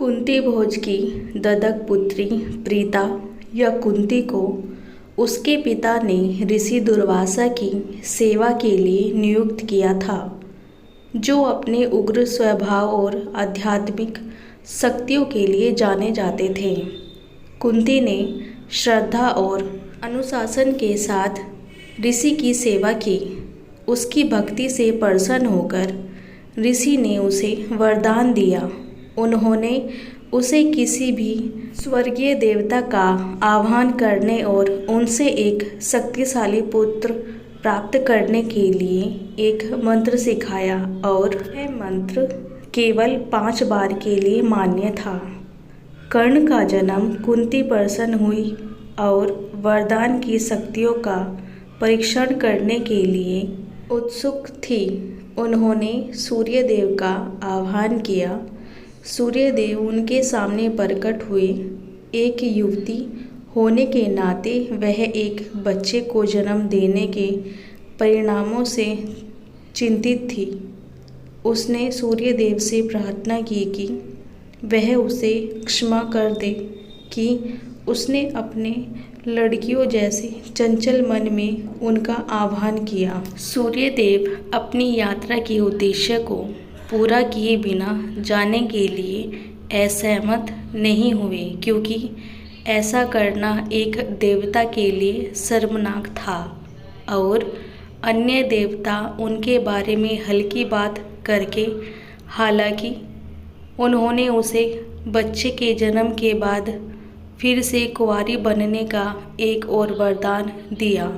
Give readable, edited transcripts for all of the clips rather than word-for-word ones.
कुंती भोज की ददक पुत्री प्रीता या कुंती को उसके पिता ने ऋषि दुर्वासा की सेवा के लिए नियुक्त किया था, जो अपने उग्र स्वभाव और आध्यात्मिक शक्तियों के लिए जाने जाते थे। कुंती ने श्रद्धा और अनुशासन के साथ ऋषि की सेवा की। उसकी भक्ति से प्रसन्न होकर ऋषि ने उसे वरदान दिया। उन्होंने उसे किसी भी स्वर्गीय देवता का आह्वान करने और उनसे एक शक्तिशाली पुत्र प्राप्त करने के लिए एक मंत्र सिखाया और यह मंत्र केवल 5 बार के लिए मान्य था। कर्ण का जन्म कुंती प्रसन्न हुई और वरदान की शक्तियों का परीक्षण करने के लिए उत्सुक थी। उन्होंने सूर्यदेव का आह्वान किया। सूर्यदेव उनके सामने प्रकट हुए। एक युवती होने के नाते वह एक बच्चे को जन्म देने के परिणामों से चिंतित थी। उसने सूर्यदेव से प्रार्थना की कि वह उसे क्षमा कर दे कि उसने अपने लड़कियों जैसे चंचल मन में उनका आह्वान किया। सूर्यदेव अपनी यात्रा के उद्देश्य को पूरा किए बिना जाने के लिए असहमत नहीं हुए, क्योंकि ऐसा करना एक देवता के लिए शर्मनाक था और अन्य देवता उनके बारे में हल्की बात करके। हालांकि उन्होंने उसे बच्चे के जन्म के बाद फिर से कुंवारी बनने का एक और वरदान दिया।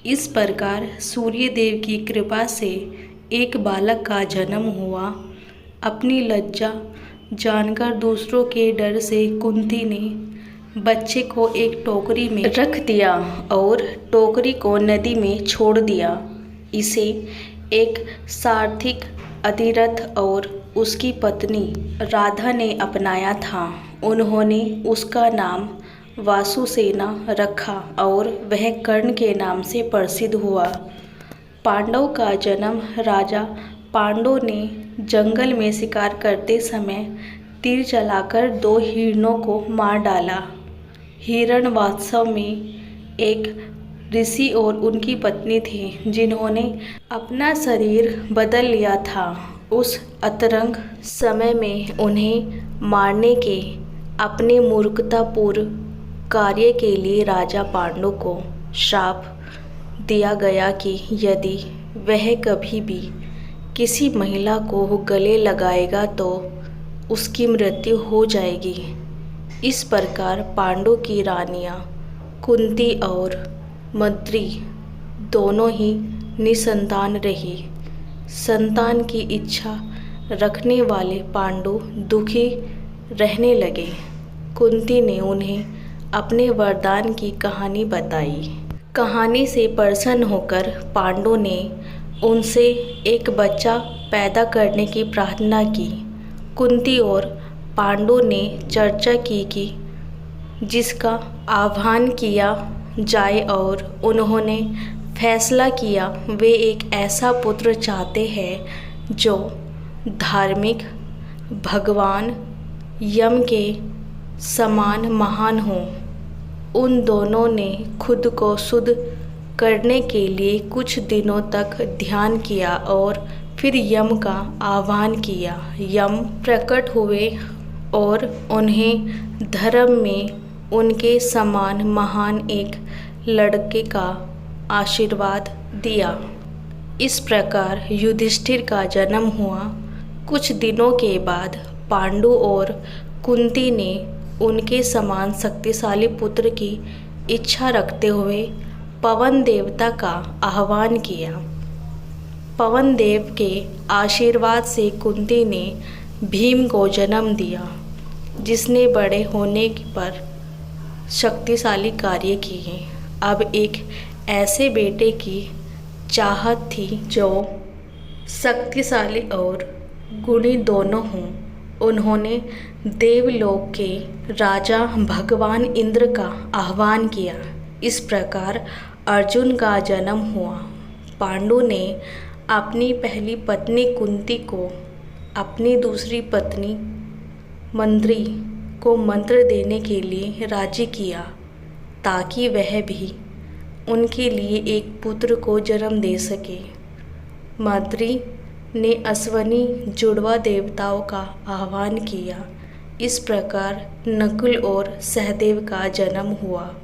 इस प्रकार सूर्यदेव की कृपा से एक बालक का जन्म हुआ। अपनी लज्जा जानकर दूसरों के डर से कुंती ने बच्चे को एक टोकरी में रख दिया और टोकरी को नदी में छोड़ दिया। इसे एक सारथिक अधिरथ और उसकी पत्नी राधा ने अपनाया था। उन्होंने उसका नाम वासुसेना रखा और वह कर्ण के नाम से प्रसिद्ध हुआ। पांडव का जन्म राजा पांडु ने जंगल में शिकार करते समय तीर चलाकर 2 हिरणों को मार डाला। हिरण वास्तव में एक ऋषि और उनकी पत्नी थे, जिन्होंने अपना शरीर बदल लिया था। उस अतरंग समय में उन्हें मारने के अपने मूर्खतापूर्ण कार्य के लिए राजा पांडु को श्राप दिया गया कि यदि वह कभी भी किसी महिला को गले लगाएगा तो उसकी मृत्यु हो जाएगी। इस प्रकार पांडु की रानियां कुंती और मद्री दोनों ही निसंतान रही। संतान की इच्छा रखने वाले पांडु दुखी रहने लगे। कुंती ने उन्हें अपने वरदान की कहानी बताई। कहानी से प्रसन्न होकर पांडु ने उनसे एक बच्चा पैदा करने की प्रार्थना की। कुंती और पांडु ने चर्चा की कि जिसका आह्वान किया जाए और उन्होंने फैसला किया वे एक ऐसा पुत्र चाहते हैं जो धार्मिक, भगवान यम के समान महान हो। उन दोनों ने खुद को शुद्ध करने के लिए कुछ दिनों तक ध्यान किया और फिर यम का आह्वान किया। यम प्रकट हुए और उन्हें धर्म में उनके समान महान एक लड़के का आशीर्वाद दिया। इस प्रकार युधिष्ठिर का जन्म हुआ। कुछ दिनों के बाद पांडु और कुंती ने उनके समान शक्तिशाली पुत्र की इच्छा रखते हुए पवन देवता का आह्वान किया। पवन देव के आशीर्वाद से कुंती ने भीम को जन्म दिया, जिसने बड़े होने पर शक्तिशाली कार्य किए। अब एक ऐसे बेटे की चाहत थी जो शक्तिशाली और गुणी दोनों हों। उन्होंने देवलोक के राजा भगवान इंद्र का आह्वान किया। इस प्रकार अर्जुन का जन्म हुआ। पांडु ने अपनी पहली पत्नी कुंती को अपनी दूसरी पत्नी मंत्री को मंत्र देने के लिए राजी किया ताकि वह भी उनके लिए एक पुत्र को जन्म दे सके। मंत्री ने अश्वनी जुड़वा देवताओं का आह्वान किया। इस प्रकार नकुल और सहदेव का जन्म हुआ।